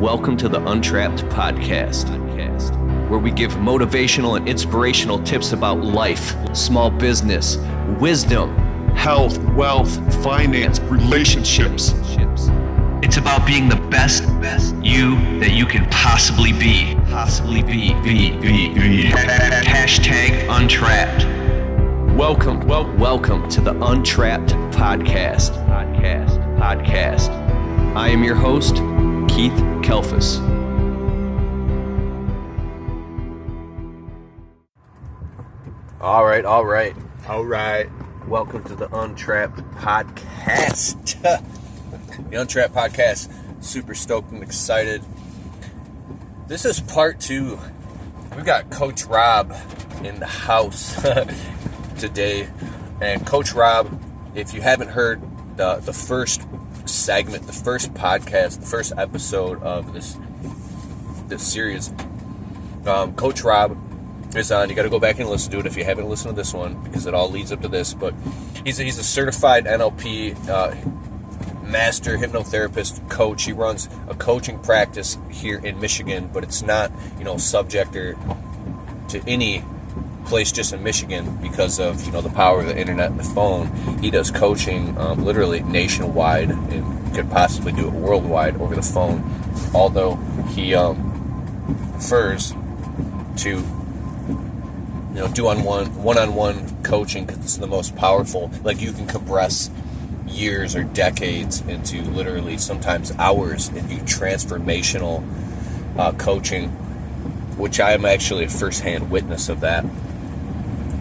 Welcome to the Untrapped podcast, where we give motivational and inspirational tips about life, small business, wisdom, health, wealth, finance, relationships. It's about being the best you that you can possibly be. Hashtag Untrapped. Welcome to the Untrapped podcast. I am your host, Keith Kalfas. All right. Welcome to the Untrapped podcast. The Untrapped podcast. Super stoked and excited. This is part 2. We've got Coach Rob in the house today. And Coach Rob, if you haven't heard the first segment, the first podcast, the first episode of this series, Coach Rob is on. You got to go back and listen to it if you haven't listened to this one, because it all leads up to this. But he's a certified NLP master hypnotherapist coach. He runs a coaching practice here in Michigan, but it's not subject to any place just in Michigan because of the power of the internet and the phone. He does coaching literally nationwide and could possibly do it worldwide over the phone, although he prefers to do one-on-one coaching because it's the most powerful. Like, you can compress years or decades into literally sometimes hours and do transformational coaching, which I am actually a first-hand witness of that.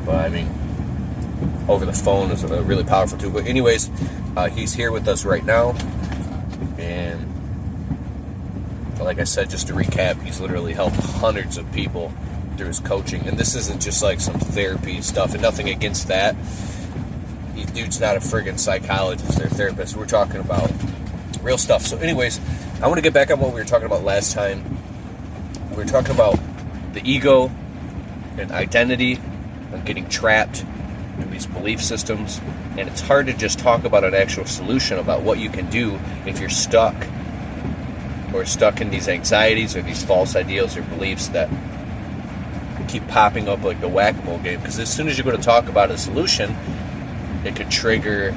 But I mean, over the phone is a really powerful tool. But anyways, he's here with us right now, and like I said, just to recap, he's literally helped hundreds of people through his coaching. And this isn't just like some therapy stuff, and nothing against that. Dude's not a friggin' psychologist or therapist. We're talking about real stuff. So anyways, I want to get back on what we were talking about last time. We were talking about the ego and identity and getting trapped in these belief systems. And it's hard to just talk about an actual solution about what you can do if you're stuck in these anxieties or these false ideals or beliefs that keep popping up like the whack-a-mole game. Because as soon as you go to talk about a solution, it could trigger,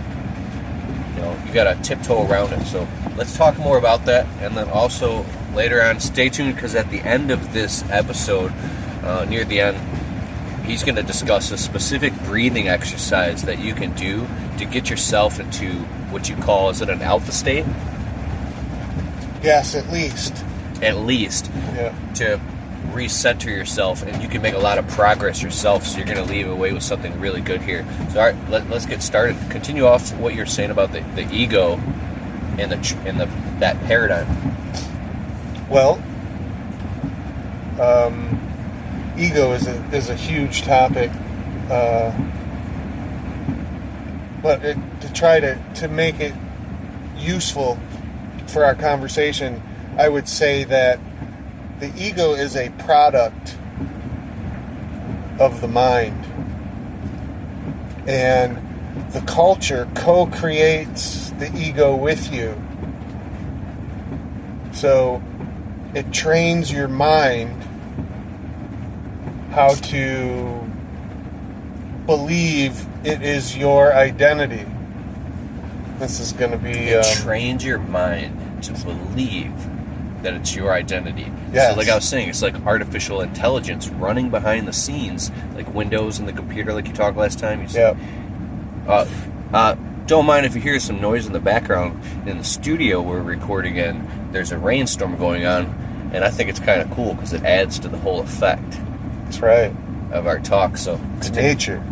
you got to tiptoe around it. So let's talk more about that. And then also later on, stay tuned, because at the end of this episode, near the end, he's going to discuss a specific breathing exercise that you can do to get yourself into what you call, is it an alpha state? Yes, at least. Yeah. To recenter yourself, and you can make a lot of progress yourself, so you're going to leave away with something really good here. So all right, let's get started. Continue off what you're saying about the ego and that paradigm. Well, ego is a huge topic, but to try to make it useful for our conversation, I would say that the ego is a product of the mind, and the culture co-creates the ego with you. So it trains your mind how to believe it is your identity. This is going to be... It trains your mind to believe that it's your identity. Yes. So like I was saying, it's like artificial intelligence running behind the scenes, like Windows and the computer, like you talked last time. Yeah. Don't mind if you hear some noise in the background. In the studio we're recording in, there's a rainstorm going on, and I think it's kind of cool because it adds to the whole effect. That's right. Of our talk. So it's nature.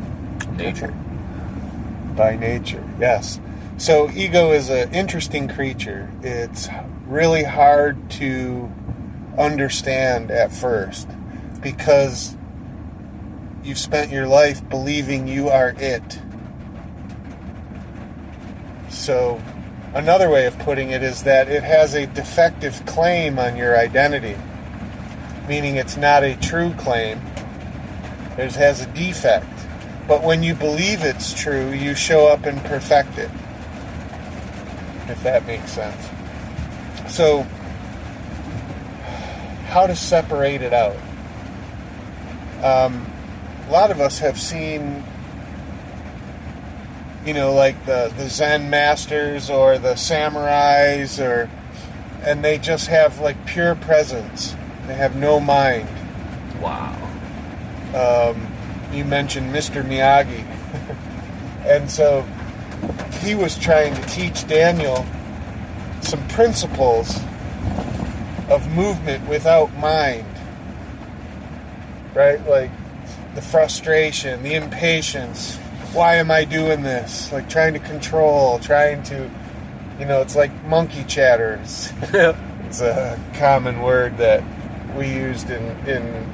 By nature, yes. So ego is an interesting creature. It's really hard to understand at first because you've spent your life believing you are it. So another way of putting it is that it has a defective claim on your identity, meaning it's not a true claim. It has a defect. But when you believe it's true, you show up and perfect it. if that makes sense. So how to separate it out. A lot of us have seen, like the Zen masters or the samurais, and they just have like pure presence. They have no mind. Wow. You mentioned Mr. Miyagi. And so he was trying to teach Daniel some principles of movement without mind. Right? Like the frustration, the impatience. Why am I doing this? Like trying to control, it's like monkey chatters. It's a common word that we used in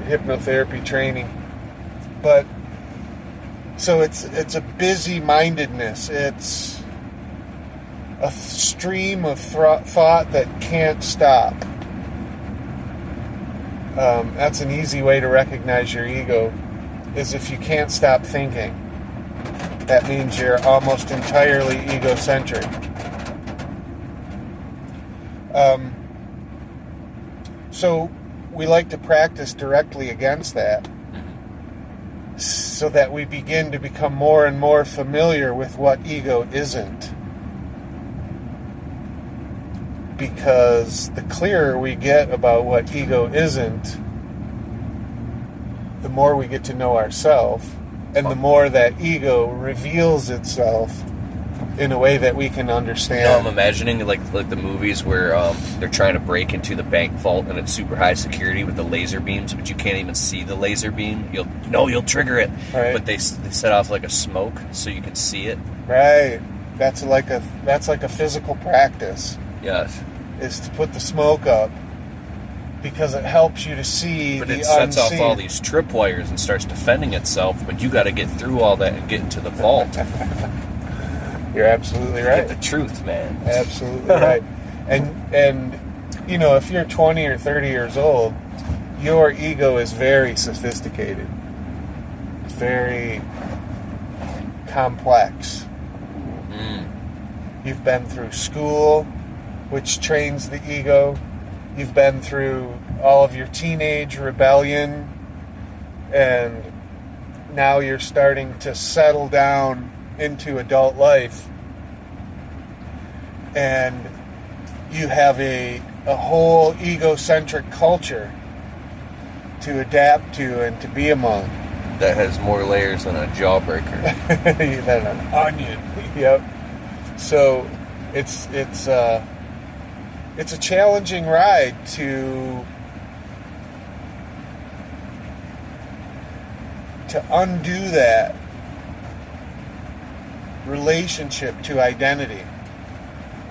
hypnotherapy training. But so it's a busy-mindedness. It's a stream of thought that can't stop. That's an easy way to recognize your ego, is if you can't stop thinking. That means you're almost entirely egocentric. So we like to practice directly against that, so that we begin to become more and more familiar with what ego isn't. Because the clearer we get about what ego isn't, the more we get to know ourselves, and the more that ego reveals itself in a way that we can understand. I'm imagining like the movies where they're trying to break into the bank vault and it's super high security with the laser beams, but you can't even see the laser beam. You'll trigger it, right. But they set off like a smoke so you can see it. Right. That's like a physical practice. Yes. Is to put the smoke up, because it helps you to see but the it sets unseen. off all these tripwires and starts defending itself, but you got to get through all that and get into the vault. You're absolutely right. Get the truth, man. Absolutely right. And if you're 20 or 30 years old, your ego is very sophisticated. It's very complex. You've been through school, which trains the ego. You've been through all of your teenage rebellion, and now you're starting to settle down into adult life, and you have a whole egocentric culture to adapt to and to be among. That has more layers than a jawbreaker. Than an onion. Yep. So it's a challenging ride to undo that relationship to identity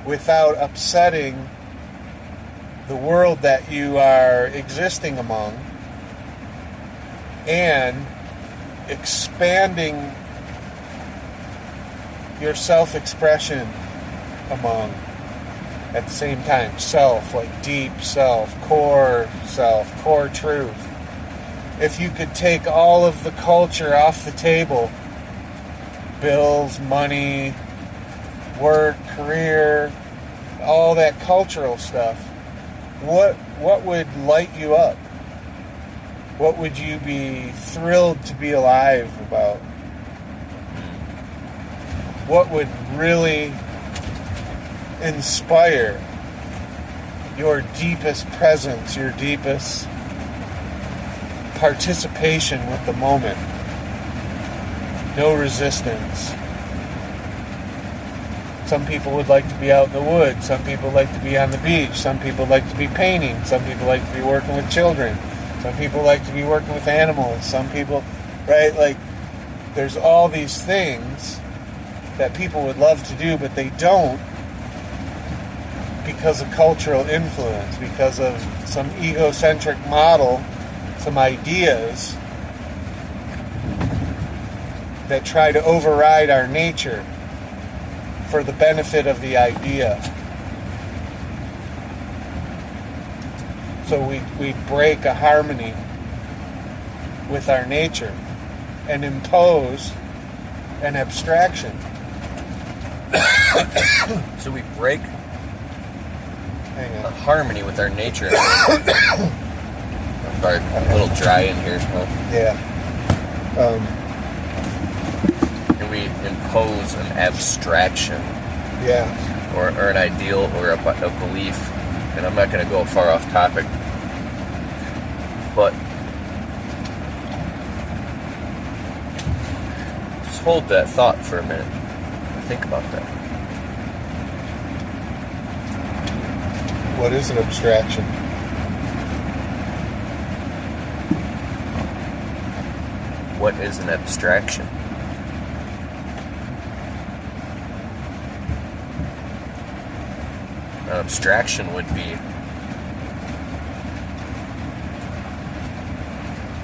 without upsetting the world that you are existing among, and expanding your self-expression among at the same time. Self, like deep self, core truth. If you could take all of the culture off the table, bills, money, work, career, all that cultural stuff, what would light you up? What would you be thrilled to be alive about? What would really inspire your deepest presence, your deepest participation with the moment? No resistance. Some people would like to be out in the woods. Some people like to be on the beach. Some people like to be painting. Some people like to be working with children. Some people like to be working with animals. Some people, right? Like, there's all these things that people would love to do, but they don't, because of cultural influence, because of some egocentric model, some ideas that try to override our nature for the benefit of the idea. So we break a harmony with our nature and impose an abstraction. So we break a harmony with our nature start. A little dry in here, huh? Yeah. And we impose an abstraction. Yeah. Or an ideal or a belief. And I'm not going to go far off topic. But just hold that thought for a minute. Think about that. What is an abstraction? What is an abstraction? An abstraction would be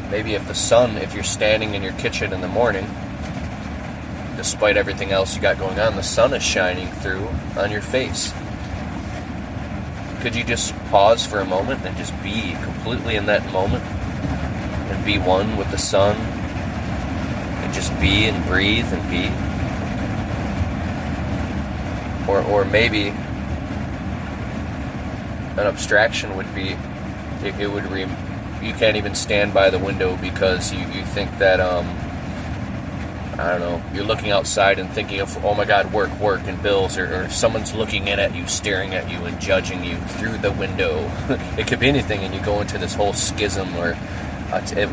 maybe if you're standing in your kitchen in the morning, despite everything else you got going on, the sun is shining through on your face. Could you just pause for a moment and just be completely in that moment and be one with the sun and just be and breathe and be? Or maybe an abstraction would be you can't even stand by the window because you think that I don't know, you're looking outside and thinking of, oh my God, work and bills, or someone's looking in at you, staring at you and judging you through the window. It could be anything, and you go into this whole schism where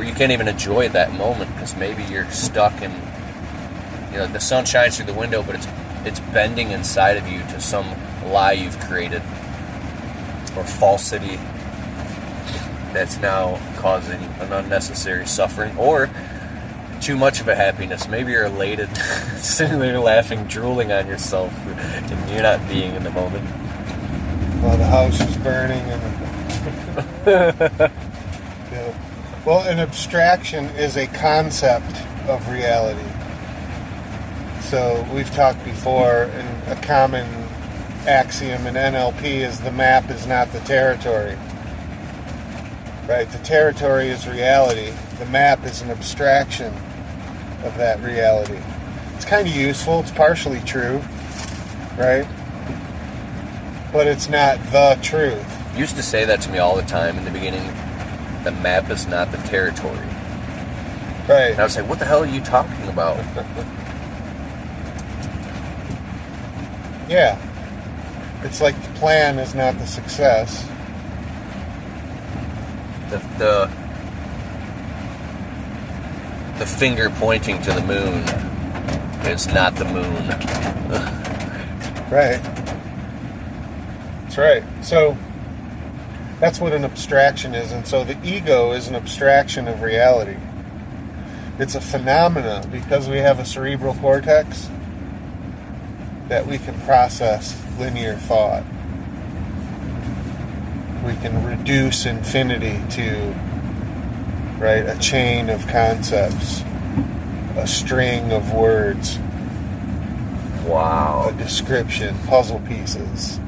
you can't even enjoy that moment because maybe you're stuck in, the sun shines through the window, but it's bending inside of you to some lie you've created or falsity that's now causing an unnecessary suffering or too much of a happiness. Maybe you're elated, sitting there laughing, drooling on yourself, and you're not being in the moment. Well, the house is burning. Yeah. Well, an abstraction is a concept of reality. So we've talked before, and a common axiom in NLP is the map is not the territory. Right? The territory is reality. The map is an abstraction of that reality. It's kind of useful. It's partially true, right? But it's not the truth. You used to say that to me all the time in the beginning. The map is not the territory. Right. And I was like, what the hell are you talking about? Yeah. It's like the plan is not the success. The finger pointing to the moon is not the moon. Right. That's right. So that's what an abstraction is. And so the ego is an abstraction of reality. It's a phenomena because we have a cerebral cortex that we can process linear thought. We can reduce infinity to, right, a chain of concepts, a string of words. Wow. A description, puzzle pieces.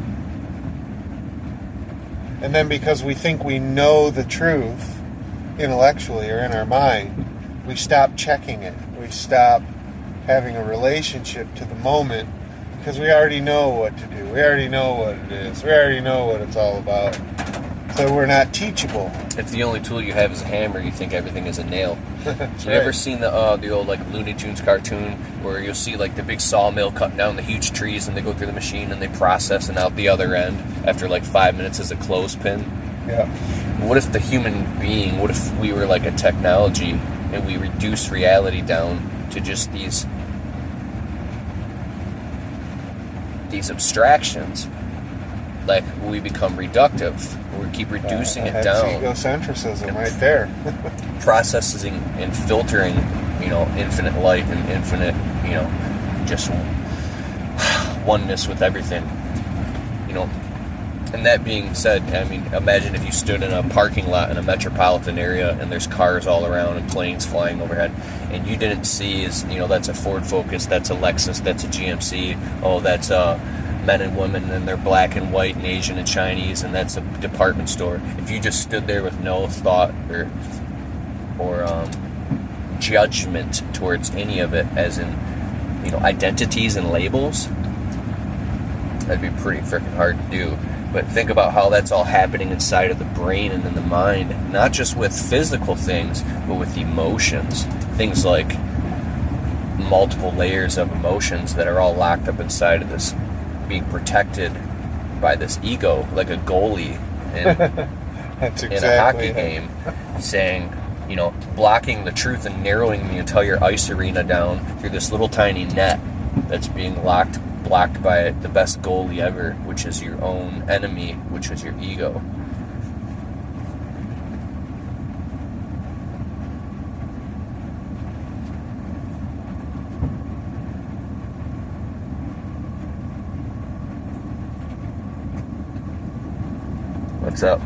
And then because we think we know the truth intellectually or in our mind, we stop checking it. We stop having a relationship to the moment because we already know what to do. We already know what it is. We already know what it's all about. So we're not teachable. If the only tool you have is a hammer, you think everything is a nail. That's You ever seen the old like Looney Tunes cartoon where you'll see like the big sawmill cutting down the huge trees and they go through the machine and they process and out the other end after like 5 minutes as a clothespin? Yeah. What if the human being, what if we were like a technology and we reduce reality down to just these abstractions? Like we become reductive. We keep reducing it down. Egocentrism right there. Processing and filtering, infinite light and infinite, just oneness with everything. And that being said, I mean, imagine if you stood in a parking lot in a metropolitan area and there's cars all around and planes flying overhead, and you didn't see that's a Ford Focus, that's a Lexus, that's a GMC, oh, that's men and women, and they're black and white and Asian and Chinese, and that's a department store. If you just stood there with no thought or judgment towards any of it, as in identities and labels, that'd be pretty freaking hard to do. But think about how that's all happening inside of the brain and in the mind, not just with physical things, but with emotions. Things like multiple layers of emotions that are all locked up inside of this, being protected by this ego, like a goalie That's in a hockey game, saying, you know, blocking the truth and narrowing the entire ice arena down through this little tiny net that's being blocked by the best goalie ever, which is your own enemy, which is your ego. What's up?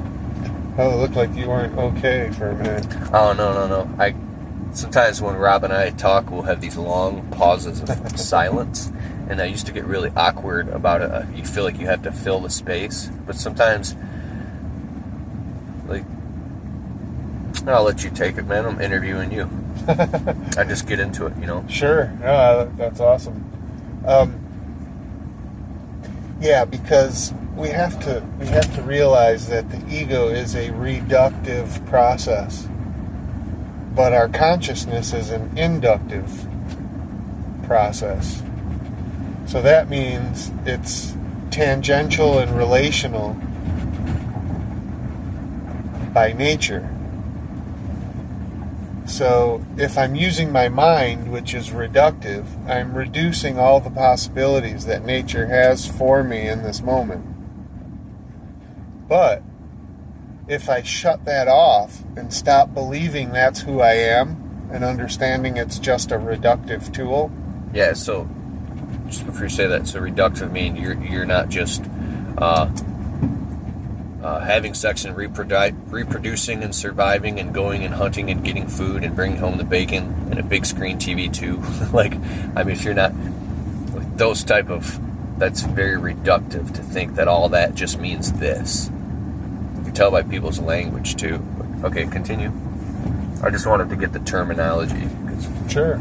Oh, it looked like you weren't okay for a minute. Oh, no. Sometimes when Rob and I talk, we'll have these long pauses of silence, and I used to get really awkward about it. You feel like you have to fill the space, but sometimes, like, I'll let you take it, man. I'm interviewing you. I just get into it, you know? Sure. That's awesome. Yeah, because we have to realize that the ego is a reductive process, but our consciousness is an inductive process. So that means it's tangential and relational by nature. So if I'm using my mind, which is reductive, I'm reducing all the possibilities that nature has for me in this moment. But if I shut that off and stop believing that's who I am and understanding it's just a reductive tool. Yeah, so just before you say that, so reductive means you're not just having sex and reproducing and surviving and going and hunting and getting food and bringing home the bacon and a big screen TV too. Like, I mean, if you're not with those type of, that's very reductive to think that all that just means this. You can tell by people's language too. Okay, continue. I just wanted to get the terminology. Sure.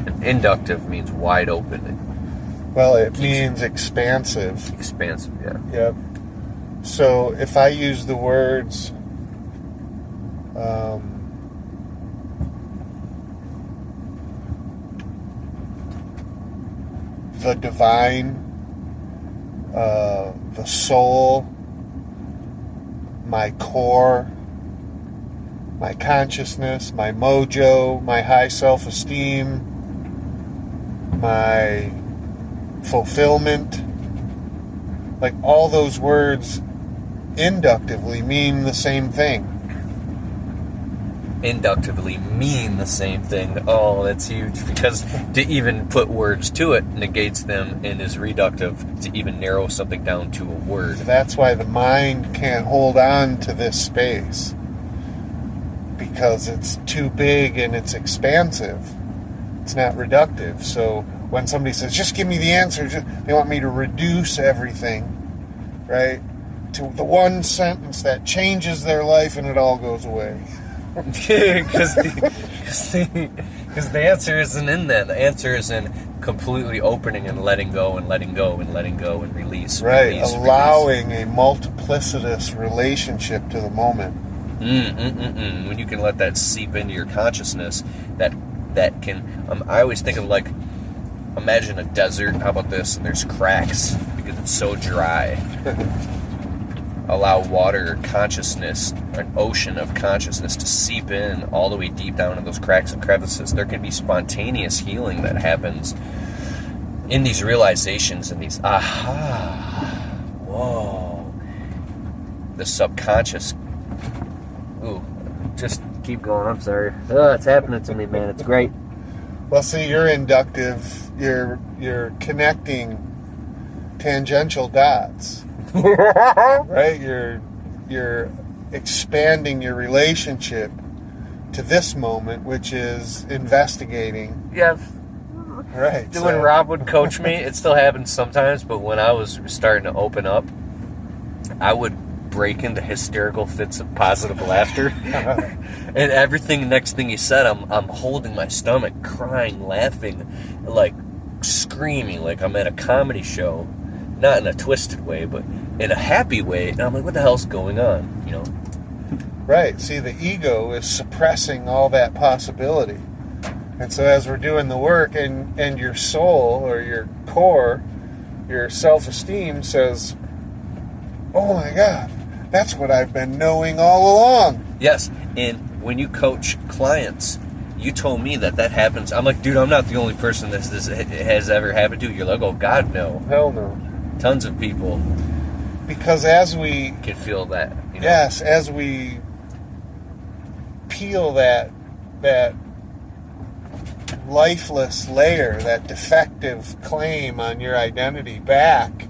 And inductive means wide open. Well, it means expansive. Expansive, yeah. Yep. So if I use the words the divine, the soul, my core, my consciousness, my mojo, my high self-esteem, my fulfillment, like all those words inductively mean the same thing. Inductively mean the same thing. Oh, that's huge, because to even put words to it negates them and is reductive to even narrow something down to a word. That's why the mind can't hold on to this space, because it's too big and it's expansive. It's not reductive. So when somebody says, just give me the answer, they want me to reduce everything, right, to the one sentence that changes their life and it all goes away. Because the answer isn't in that. The answer is in completely opening and letting go and letting go and letting go and release. Right, release, allowing release. a multiplicitous relationship to the moment. When you can let that seep into your consciousness, that can, I always think of, like, imagine a desert. How about this? And there's cracks because it's so dry. Allow water, consciousness, an ocean of consciousness to seep in all the way deep down in those cracks and crevices. There can be spontaneous healing that happens in these realizations and these whoa, the subconscious. Ooh, just keep going. I'm sorry. Oh, it's happening to me, man. It's great. Well, see, you're inductive. You're connecting tangential dots. Right? You're expanding your relationship to this moment, which is investigating. Yeah. Right. When Rob would coach me, it still happens sometimes, but when I was starting to open up, I would break into hysterical fits of positive laughter. And everything, next thing he said, I'm holding my stomach, crying, laughing, like screaming, like I'm at a comedy show. not in a twisted way, but in a happy way. And I'm like, what the hell's going on? Right. See, the ego is suppressing all that possibility. And so as we're doing the work, and your soul or your core, your self-esteem says, oh my God, that's what I've been knowing all along. Yes. And when you coach clients, you told me that happens. I'm like, dude, I'm not the only person this has ever happened to. You're like, oh God, no. Hell no. Tons of people. Because as we can feel that. Yes, as we peel that lifeless layer, that defective claim on your identity back,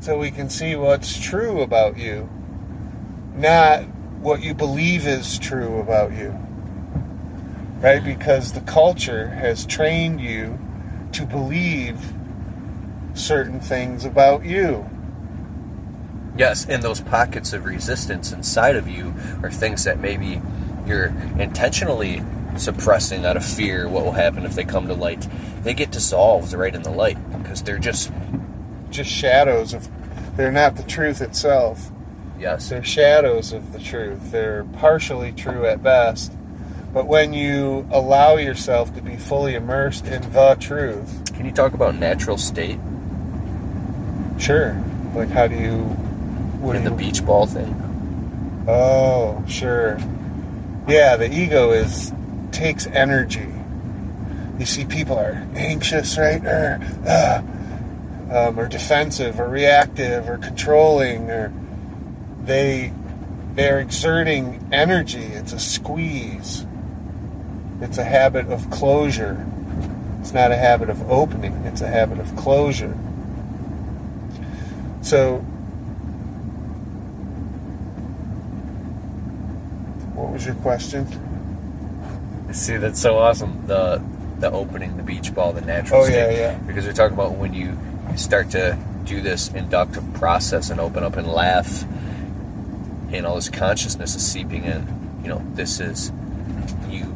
so we can see what's true about you, not what you believe is true about you. Right? Because the culture has trained you to believe certain things about you. Yes, and those pockets of resistance inside of you are things that maybe you're intentionally suppressing out of fear what will happen if they come to light. They get dissolved right in the light because they're just shadows of, they're not the truth itself. Yes. They're shadows of the truth. They're partially true at best. But when you allow yourself to be fully immersed in the truth. Can you talk about natural state? Sure. Like how do you... the beach ball thing. Oh, sure. Yeah, the ego takes energy. You see people are anxious, right? Or defensive, or reactive, or controlling, or they're exerting energy. It's a squeeze. It's a habit of closure. It's not a habit of opening. It's a habit of closure. So, what was your question? See, that's so awesome. The opening, the beach ball, the natural state. Yeah. Because we're talking about when you start to do this inductive process and open up and laugh, and all this consciousness is seeping in. This is you.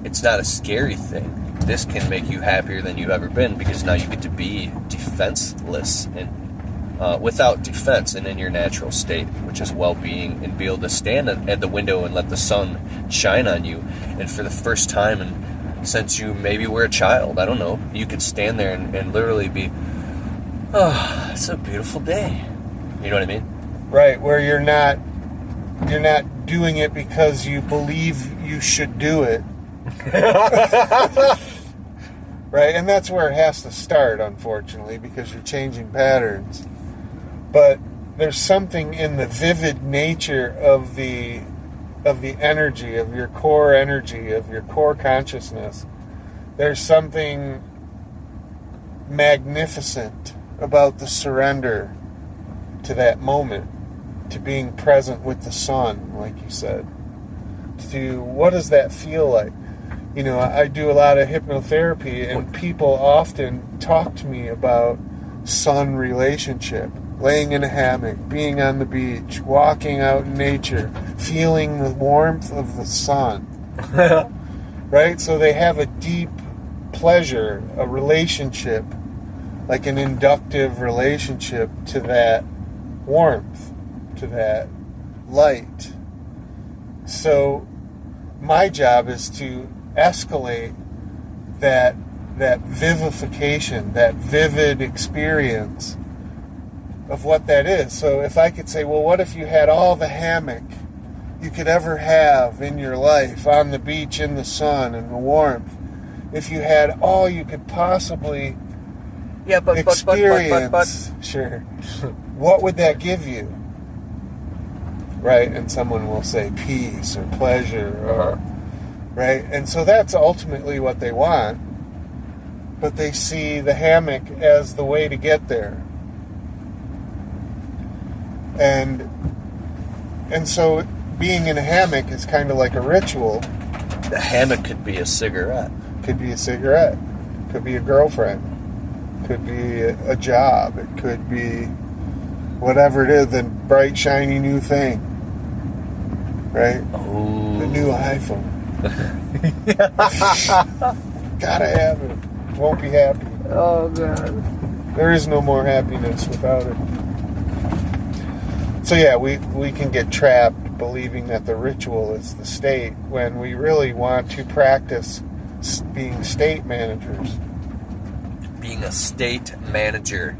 It's not a scary thing. This can make you happier than you've ever been because now you get to be defenseless and without defense and in your natural state, which is well-being, and be able to stand at the window and let the sun shine on you. And for the first time, and since you maybe were a child, I don't know, you could stand there and literally be, oh, it's a beautiful day. You know what I mean? Right, where you're not doing it because you believe you should do it. Right, and that's where it has to start, unfortunately, because you're changing patterns. But there's something in the vivid nature of the energy, of your core energy, of your core consciousness. There's something magnificent about the surrender to that moment, to being present with the sun, like you said. To what does that feel like? I do a lot of hypnotherapy, and people often talk to me about sun relationship, laying in a hammock, being on the beach, walking out in nature, feeling the warmth of the sun. Right? So they have a deep pleasure, a relationship, like an inductive relationship to that warmth, to that light. So my job is to escalate that vivification, that vivid experience of what that is. So if I could say, well, what if you had all the hammock you could ever have in your life, on the beach, in the sun, and the warmth? If you had all you could possibly experience, sure, what would that give you? Right? And someone will say peace or pleasure or right? And so that's ultimately what they want. But they see the hammock as the way to get there. And so being in a hammock is kind of like a ritual. The hammock could be a cigarette. Could be a cigarette. Could be a girlfriend. Could be a job. It could be whatever it is, the bright, shiny new thing. Right? Oh. The new iPhone. Gotta have it. Won't be happy. Oh, God. There is no more happiness without it. So yeah, we can get trapped believing that the ritual is the state when we really want to practice being state managers. Being a state manager.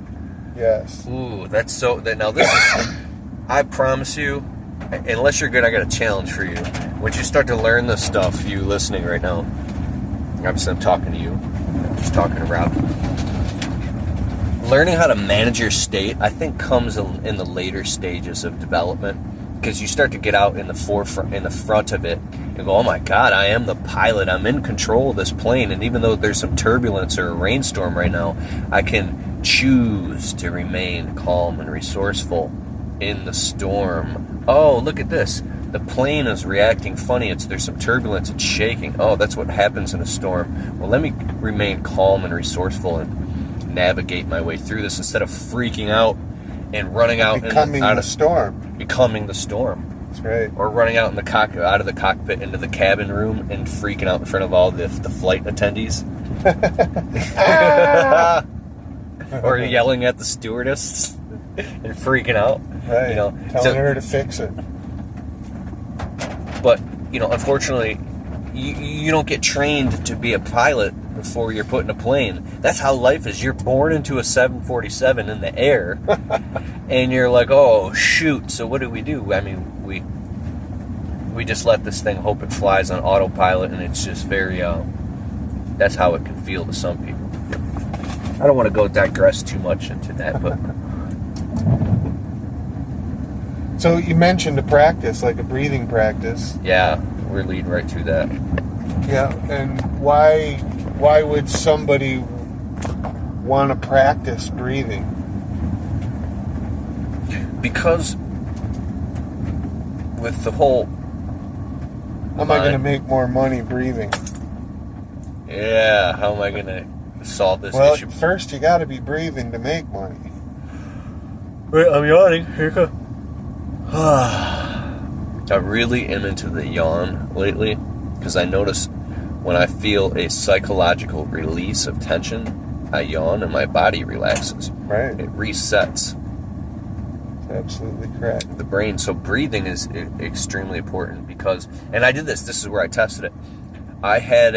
Yes. Ooh, that's so... Now this is... I promise you, unless you're good, I got a challenge for you. Once you start to learn this stuff, you listening right now, obviously I'm talking to you, I'm just talking around. Learning how to manage your state, I think, comes in the later stages of development, because you start to get out in the front of it, and go, oh my God, I am the pilot, I'm in control of this plane, and even though there's some turbulence or a rainstorm right now, I can choose to remain calm and resourceful in the storm. Oh, look at this. The plane is reacting funny. There's some turbulence. It's shaking. Oh, that's what happens in a storm. Well, let me remain calm and resourceful and navigate my way through this instead of freaking out and running out becoming the storm. Becoming the storm. That's right. Or running out in out of the cockpit into the cabin room and freaking out in front of all the flight attendees. Or yelling at the stewardess and freaking out. Right. Telling her to fix it. But, unfortunately, you don't get trained to be a pilot before you're put in a plane. That's how life is. You're born into a 747 in the air, and you're like, oh, shoot, so what do? I mean, we just let this thing hope it flies on autopilot, and it's just very, that's how it can feel to some people. I don't want to digress too much into that, but... So you mentioned a practice, like a breathing practice. Yeah, we're leading right through that. Yeah, and why would somebody want to practice breathing? Because with the whole... How am I going to make more money breathing? Yeah, how am I going to solve this issue? Well, first you got to be breathing to make money. Wait, I'm yawning. Here you go. I really am into the yawn lately because I notice when I feel a psychological release of tension, I yawn and my body relaxes. Right. It resets. That's absolutely correct. The brain. So breathing is extremely important because, and I did this is where I tested it. I had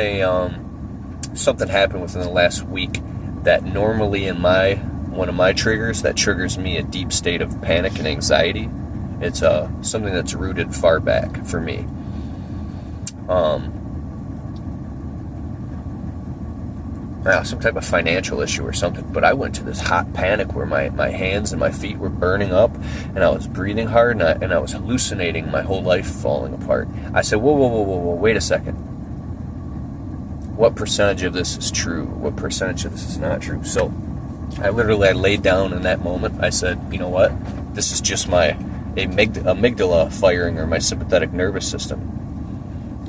something happen within the last week that normally in one of my triggers, that triggers me a deep state of panic and anxiety. It's something that's rooted far back for me. Some type of financial issue or something. But I went to this hot panic where my hands and my feet were burning up, and I was breathing hard, and I was hallucinating my whole life falling apart. I said, whoa, wait a second. What percentage of this is true? What percentage of this is not true? So I laid down in that moment. I said, you know what? This is just my amygdala firing, or my sympathetic nervous system.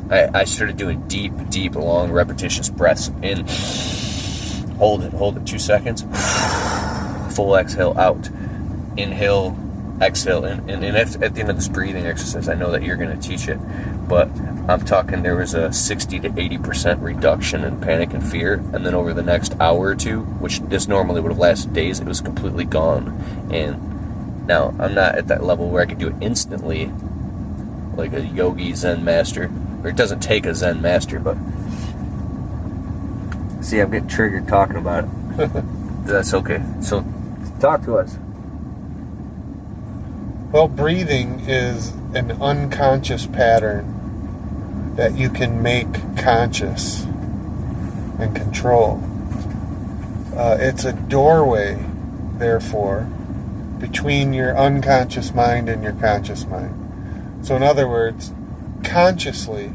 I started doing deep, long, repetitious breaths in. Hold it 2 seconds. Full exhale out. Inhale, exhale. And at the end of this breathing exercise, I know that you're going to teach it, but I'm talking there was a 60 to 80% reduction in panic and fear. And then over the next hour or two, which this normally would have lasted days, it was completely gone. And now, I'm not at that level where I can do it instantly, like a yogi Zen master. Or it doesn't take a Zen master, but... See, I'm getting triggered talking about it. That's okay. So, talk to us. Well, breathing is an unconscious pattern that you can make conscious and control. It's a doorway, therefore, between your unconscious mind and your conscious mind. So in other words, consciously,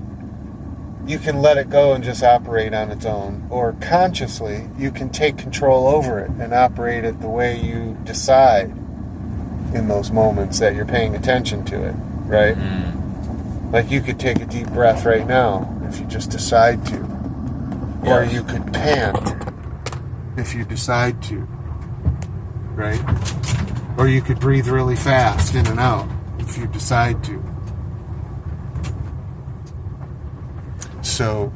you can let it go and just operate on its own. Or consciously, you can take control over it and operate it the way you decide in those moments that you're paying attention to it, right? Mm. Like you could take a deep breath right now if you just decide to. Yes. Or you could pant if you decide to, right? Or you could breathe really fast in and out if you decide to. So,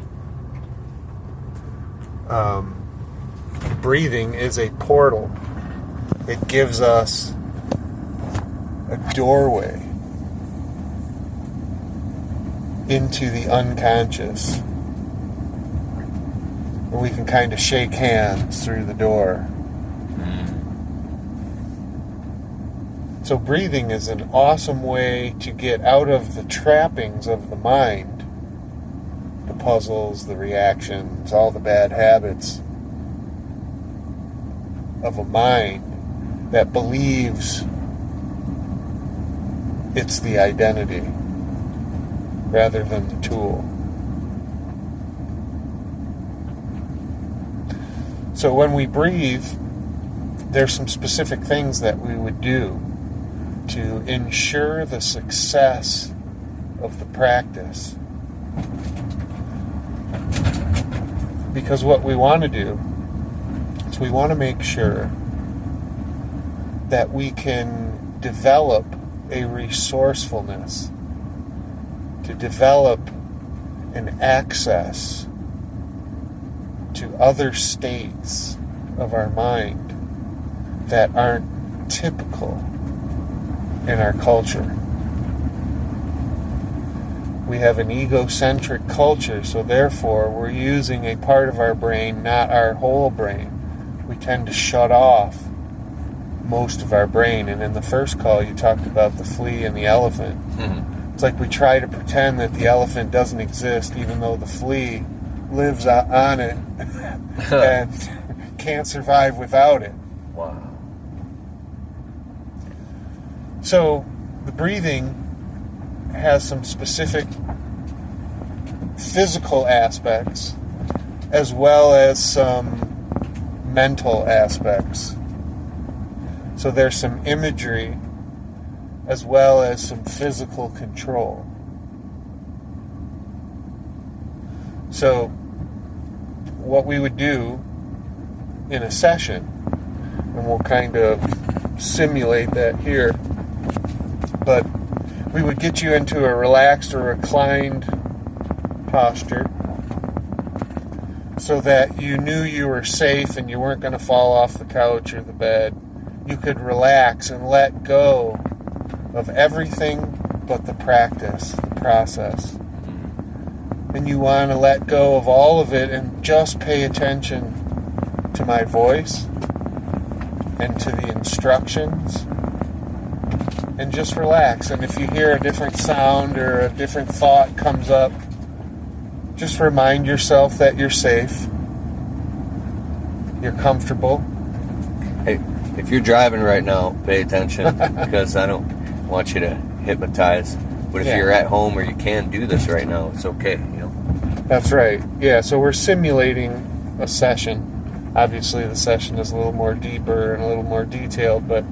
breathing is a portal it gives us a doorway into the unconscious, where we can kind of shake hands through the door. So breathing is an awesome way to get out of the trappings of the mind, the puzzles, the reactions, all the bad habits of a mind that believes it's the identity rather than the tool. So when we breathe, there's some specific things that we would do to ensure the success of the practice. Because what we want to do is we want to make sure that we can develop a resourcefulness, to develop an access to other states of our mind that aren't typical in our culture. We have an egocentric culture, so therefore we're using a part of our brain, not our whole brain. We tend to shut off most of our brain. And in the first call, you talked about the flea and the elephant. Mm-hmm. It's like we try to pretend that the elephant doesn't exist, even though the flea lives on it and can't survive without it. Wow. So the breathing has some specific physical aspects as well as some mental aspects. So there's some imagery as well as some physical control. So what we would do in a session, and we'll kind of simulate that here, but we would get you into a relaxed or reclined posture so that you knew you were safe and you weren't going to fall off the couch or the bed. You could relax and let go of everything but the practice, the process. And you want to let go of all of it and just pay attention to my voice and to the instructions. And just relax. And if you hear a different sound or a different thought comes up, just remind yourself that you're safe. You're comfortable. Hey, if you're driving right now, pay attention because I don't want you to hypnotize. But if you're at home or you can do this right now, it's okay, you know. That's right. Yeah, so we're simulating a session. Obviously, the session is a little more deeper and a little more detailed, but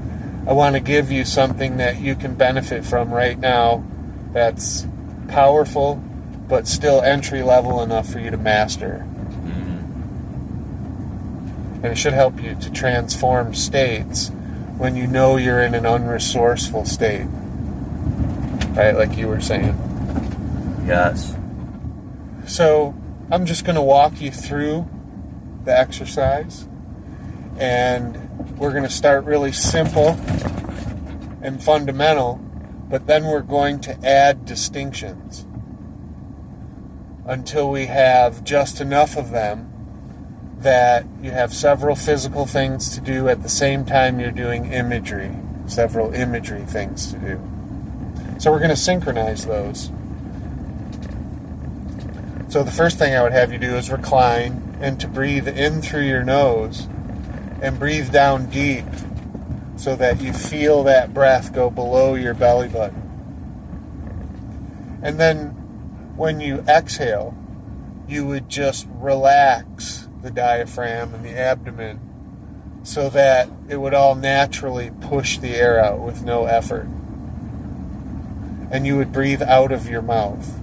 I want to give you something that you can benefit from right now that's powerful, but still entry level enough for you to master. And it should help you to transform states when you know you're in an unresourceful state. Right, like you were saying. Yes. So I'm just going to walk you through the exercise, and we're going to start really simple and fundamental, but then we're going to add distinctions until we have just enough of them that you have several physical things to do at the same time you're doing imagery, several imagery things to do. So we're going to synchronize those. So the first thing I would have you do is recline and to breathe in through your nose and breathe down deep so that you feel that breath go below your belly button. And then when you exhale, you would just relax the diaphragm and the abdomen so that it would all naturally push the air out with no effort. And you would breathe out of your mouth.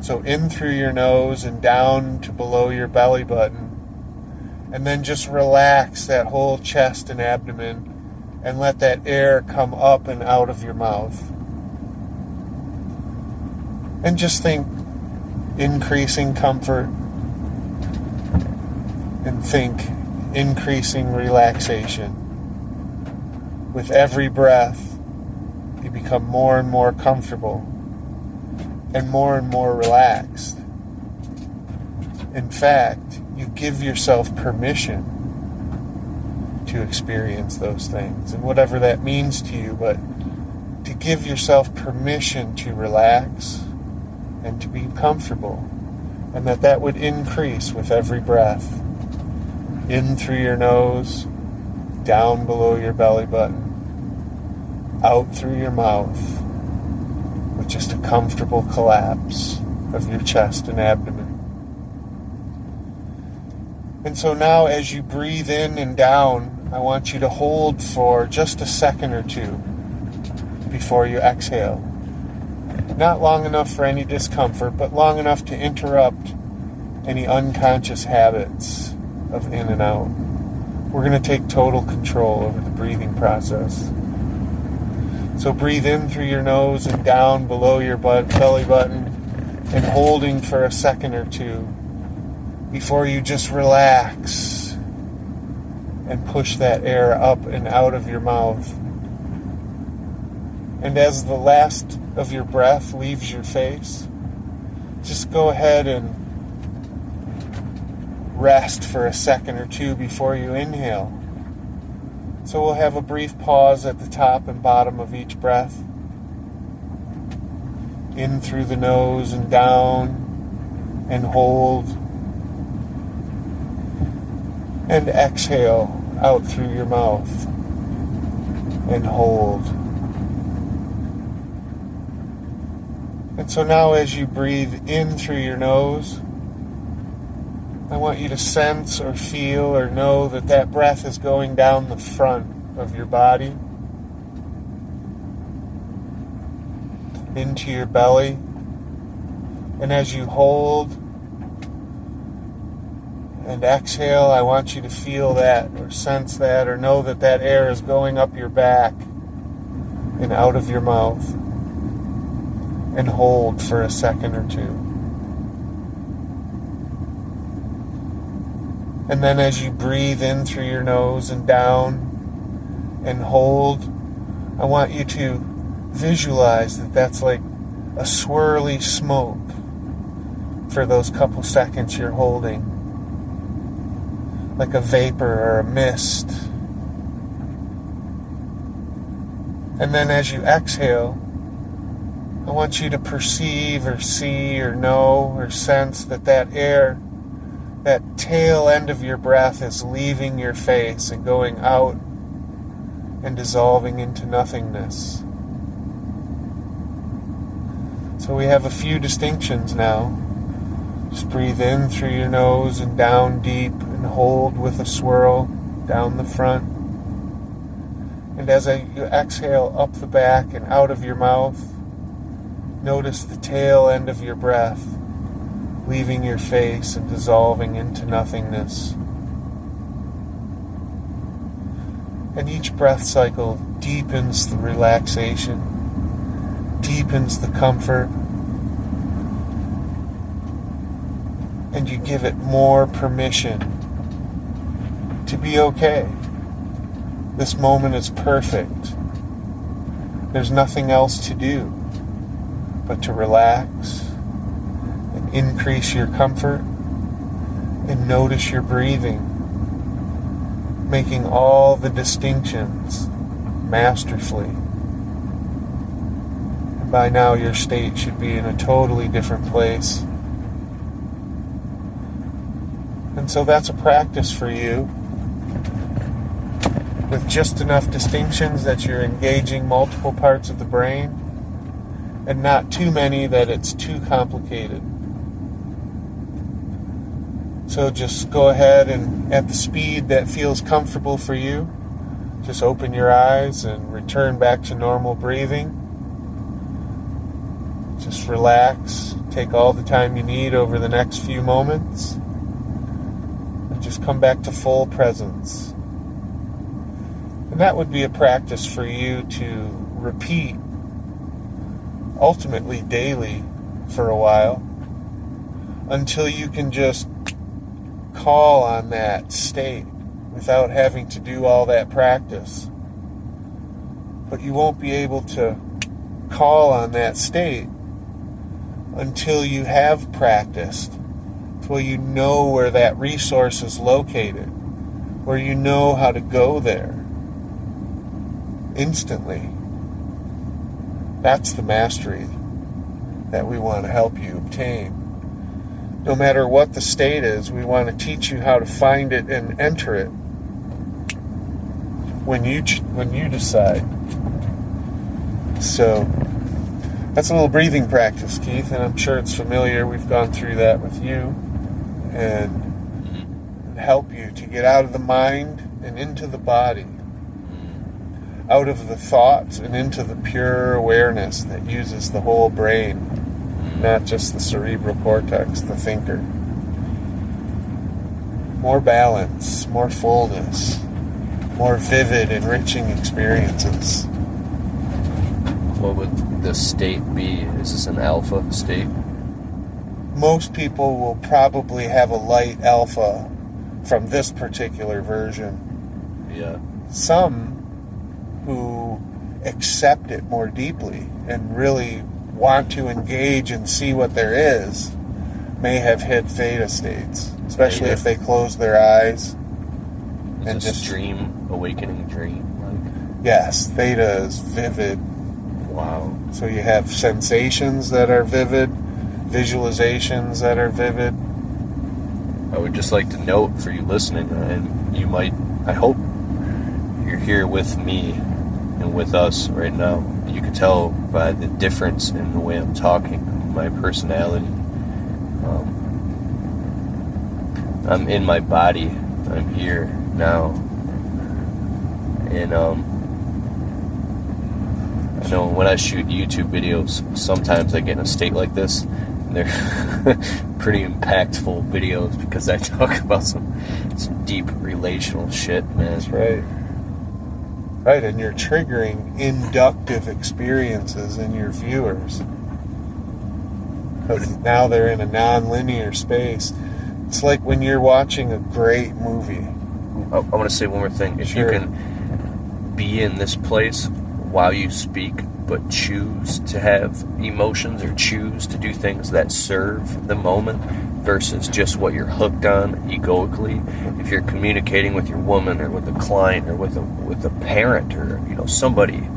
So in through your nose and down to below your belly button. And then just relax that whole chest and abdomen and let that air come up and out of your mouth. And just think increasing comfort and think increasing relaxation. with every breath, you become more and more comfortable and more relaxed. In fact, you give yourself permission to experience those things, and whatever that means to you, but to give yourself permission to relax and to be comfortable, and that would increase with every breath, in through your nose, down below your belly button, out through your mouth, with just a comfortable collapse of your chest and abdomen. And so now as you breathe in and down, I want you to hold for just a second or two before you exhale. Not long enough for any discomfort, but long enough to interrupt any unconscious habits of in and out. We're going to take total control over the breathing process. So breathe in through your nose and down below your belly button, and holding for a second or two before you just relax and push that air up and out of your mouth. And as the last of your breath leaves your face, just go ahead and rest for a second or two before you inhale. So we'll have a brief pause at the top and bottom of each breath. In through the nose and down, and hold. And exhale out through your mouth, and hold. And so now as you breathe in through your nose, I want you to sense or feel or know that breath is going down the front of your body, into your belly. And as you hold and exhale, I want you to feel that or sense that or know that air is going up your back and out of your mouth. And hold for a second or two. And then as you breathe in through your nose and down and hold, I want you to visualize that's like a swirly smoke for those couple seconds you're holding. Like a vapor or a mist. And then as you exhale, I want you to perceive or see or know or sense that air, that tail end of your breath is leaving your face and going out and dissolving into nothingness. So we have a few distinctions now. Just breathe in through your nose and down deep and hold with a swirl down the front. And as you exhale up the back and out of your mouth, notice the tail end of your breath leaving your face and dissolving into nothingness. And each breath cycle deepens the relaxation, deepens the comfort, and you give it more permission to be okay. This moment is perfect. There's nothing else to do but to relax and increase your comfort and notice your breathing, making all the distinctions masterfully. And by now your state should be in a totally different place. And so that's a practice for you, with just enough distinctions that you're engaging multiple parts of the brain, and not too many that it's too complicated. So just go ahead and at the speed that feels comfortable for you, just open your eyes and return back to normal breathing. Just relax, take all the time you need over the next few moments, and just come back to full presence. And that would be a practice for you to repeat, ultimately daily, for a while, until you can just call on that state without having to do all that practice. but you won't be able to call on that state until you have practiced, until you know where that resource is located, where you know how to go there instantly. That's the mastery that we want to help you obtain. No matter what the state is, we want to teach you how to find it and enter it when you decide. So that's a little breathing practice, Keith, and I'm sure it's familiar. We've gone through that with you, and help you to get out of the mind and into the body, out of the thoughts and into the pure awareness that uses the whole brain, not just the cerebral cortex, the thinker. More balance, more fullness, more vivid, enriching experiences. What would the state be? Is this an alpha state? Most people will probably have a light alpha from this particular version. Yeah. Some who accept it more deeply and really want to engage and see what there is may have hit theta states, especially if they close their eyes and just dream, awakening dream. Yes, theta is vivid. Wow. So you have sensations that are vivid, visualizations that are vivid. I would just like to note for you listening, and you might, I hope you're here with me and with us right now. You can tell by the difference in the way I'm talking, my personality. I'm in my body. I'm here now. And I know when I shoot YouTube videos, sometimes I get in a state like this. And they're pretty impactful videos because I talk about some deep relational shit, man. That's right. Right, and you're triggering inductive experiences in your viewers. Because now they're in a non-linear space. It's like when you're watching a great movie. I want to say one more thing. If you can be in this place while you speak, but choose to have emotions or choose to do things that serve the moment versus just what you're hooked on egoically. If you're communicating with your woman or with a client or with a parent or somebody,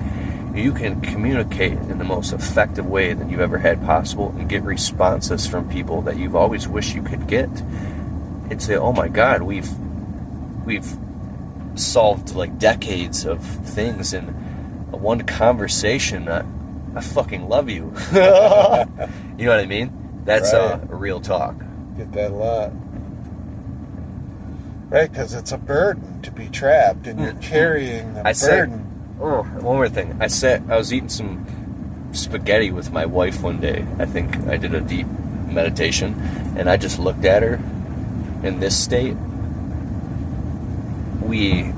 you can communicate in the most effective way that you've ever had possible and get responses from people that you've always wished you could get. And say, oh my God, we've solved like decades of things in one conversation. I fucking love you. You know what I mean? That's right. A real talk. Get that a lot. Right, because it's a burden to be trapped, and you're carrying the burden. One more thing. I was eating some spaghetti with my wife one day. I think I did a deep meditation, and I just looked at her in this state. We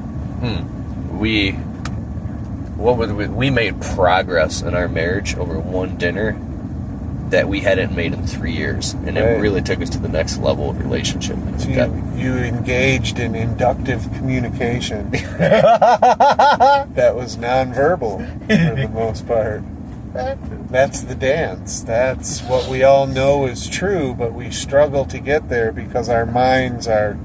made progress in our marriage over one dinner that we hadn't made in 3 years, and it really took us to the next level of relationship. So you engaged in inductive communication that was nonverbal for the most part. That's the dance. That's what we all know is true, but we struggle to get there because our minds are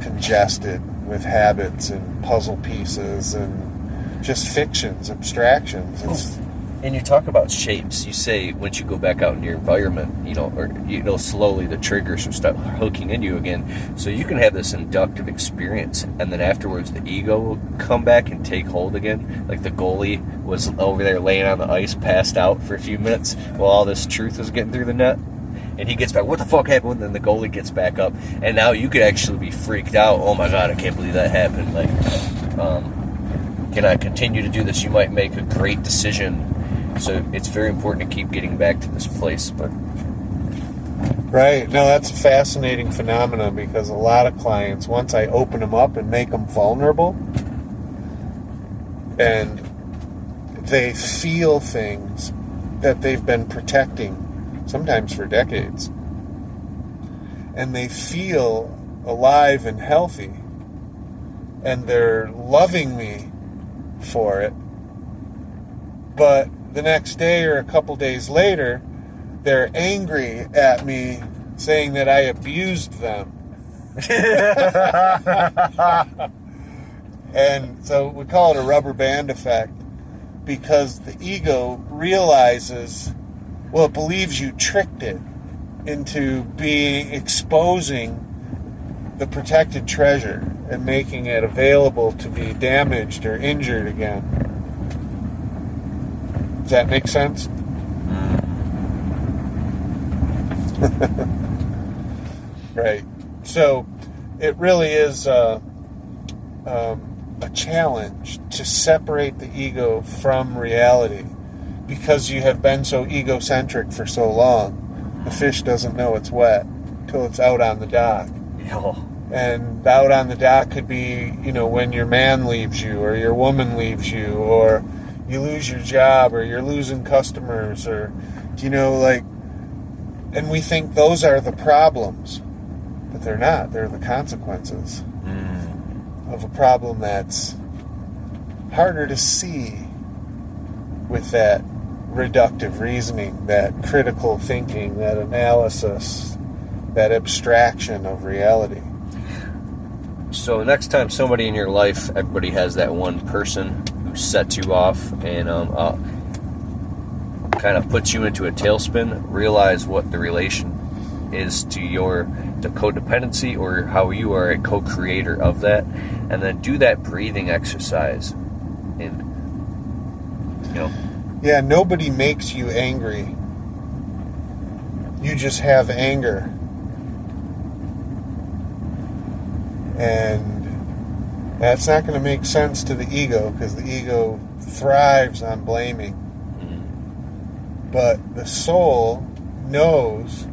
congested with habits and puzzle pieces and just fictions, abstractions. And you talk about shapes. You say once you go back out in your environment, slowly the triggers will start hooking into you again. So you can have this inductive experience, and then afterwards the ego will come back and take hold again. Like the goalie was over there laying on the ice, passed out for a few minutes while all this truth was getting through the net. And he gets back, what the fuck happened? And then the goalie gets back up. And now you could actually be freaked out. Oh my God, I can't believe that happened. Like, can I continue to do this? You might make a great decision. So it's very important to keep getting back to this place. But right. No, that's a fascinating phenomenon because a lot of clients, once I open them up and make them vulnerable, and they feel things that they've been protecting, sometimes for decades, and they feel alive and healthy, and they're loving me for it, But the next day or a couple days later, they're angry at me saying that I abused them. And so we call it a rubber band effect, because the ego realizes, well, it believes you tricked it into exposing the protected treasure and making it available to be damaged or injured again. Does that make sense? Right. So it really is a challenge to separate the ego from reality, because you have been so egocentric for so long. The fish doesn't know it's wet till it's out on the dock. Yeah. And out on the dock could be, when your man leaves you, or your woman leaves you, or you lose your job, or you're losing customers, or, and we think those are the problems. But they're not. They're the consequences of a problem that's harder to see with that reductive reasoning, that critical thinking, that analysis, that abstraction of reality. So next time somebody in your life, everybody has that one person who sets you off and kind of puts you into a tailspin, realize what the relation is to the codependency, or how you are a co-creator of that, and then do that breathing exercise. And yeah, nobody makes you angry. You just have anger. And that's not going to make sense to the ego, because the ego thrives on blaming. But the soul knows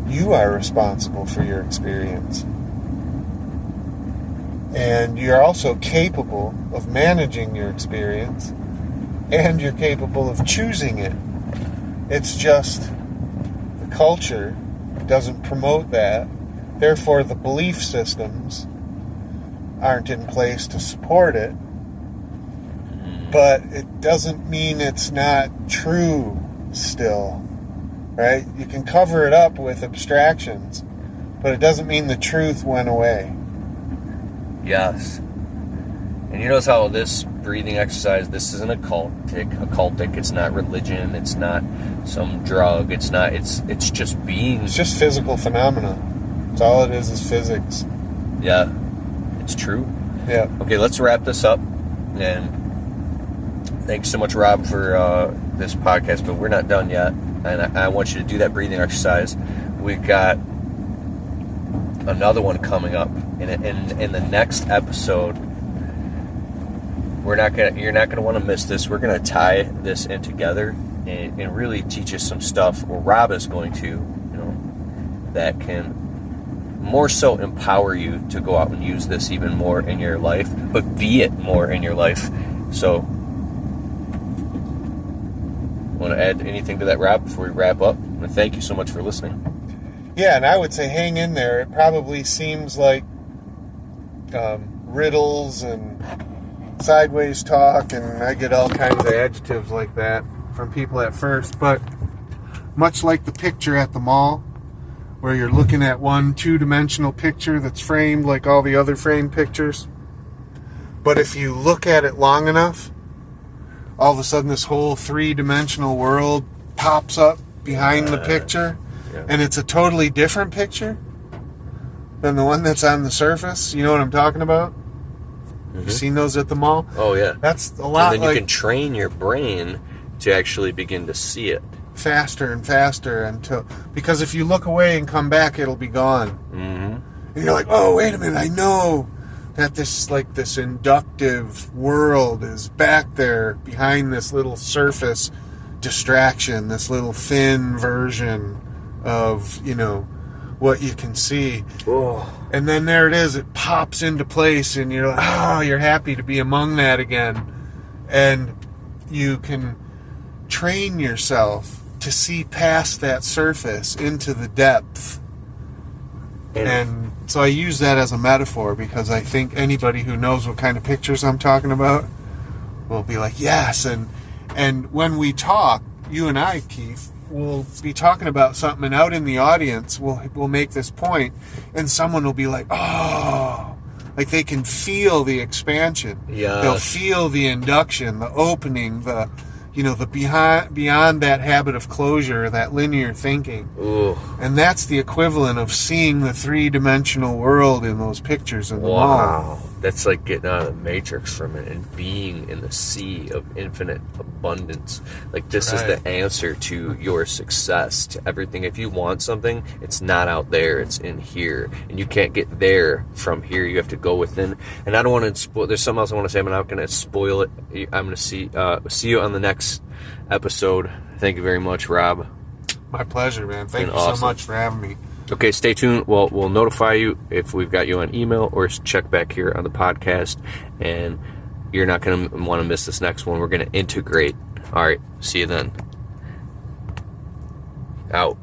you are responsible for your experience. And you're also capable of managing your experience, and you're capable of choosing it. It's just the culture doesn't promote that. Therefore, the belief systems aren't in place to support it. But it doesn't mean it's not true still, right? You can cover it up with abstractions, but it doesn't mean the truth went away. Yes. And you notice how this breathing exercise, this isn't occultic, it's not religion, it's not some drug, it's just being. It's just physical phenomena. That's all it is physics. Yeah. It's true. Yeah. Okay, let's wrap this up. And thanks so much, Rob, for this podcast, but we're not done yet. And I want you to do that breathing exercise. We've got another one coming up. In the next episode, you're not gonna want to miss this. We're gonna tie this in together and really teach us some stuff, or Rob is going to, that can more so empower you to go out and use this even more in your life, but be it more in your life. So, want to add anything to that, Rob, before we wrap up? And thank you so much for listening. Yeah, and I would say hang in there. It probably seems like riddles and sideways talk, and I get all kinds of adjectives like that from people at first, but much like the picture at the mall, where you're looking at one two-dimensional picture that's framed like all the other framed pictures, but if you look at it long enough, all of a sudden this whole three-dimensional world pops up behind the picture, and it's a totally different picture than the one that's on the surface. You know what I'm talking about? Mm-hmm. You seen those at the mall? Oh, yeah. That's a lot. And then you can train your brain to actually begin to see it. Faster and faster because if you look away and come back, it'll be gone. Mm-hmm. And you're like, oh, wait a minute, I know that this inductive world is back there behind this little surface distraction, this little thin version of, what you can see. Oh. And then there it is, it pops into place, and you're like, you're happy to be among that again. And you can train yourself to see past that surface into the depth. And so I use that as a metaphor, because I think anybody who knows what kind of pictures I'm talking about will be like, yes. And when we talk, you and I, Keith, will be talking about something, and out in the audience, we'll make this point, and someone will be like, oh, like they can feel the expansion. Yeah. They'll feel the induction, the opening, the beyond that habit of closure, that linear thinking. Ooh. And that's the equivalent of seeing the three-dimensional world in those pictures in the mall. Wow. That's like getting out of the Matrix for a minute and being in the sea of infinite abundance. Like, this is the answer to your success, to everything. If you want something, it's not out there, it's in here. And you can't get there from here. You have to go within. And I don't want to spoil. There's something else I want to say. I'm not going to spoil it. I'm going to see you on the next episode. Thank you very much, Rob. My pleasure, man. Thank you so much for having me. Okay, stay tuned. We'll notify you if we've got you on email, or check back here on the podcast. And you're not going to want to miss this next one. We're going to integrate. All right, see you then. Out.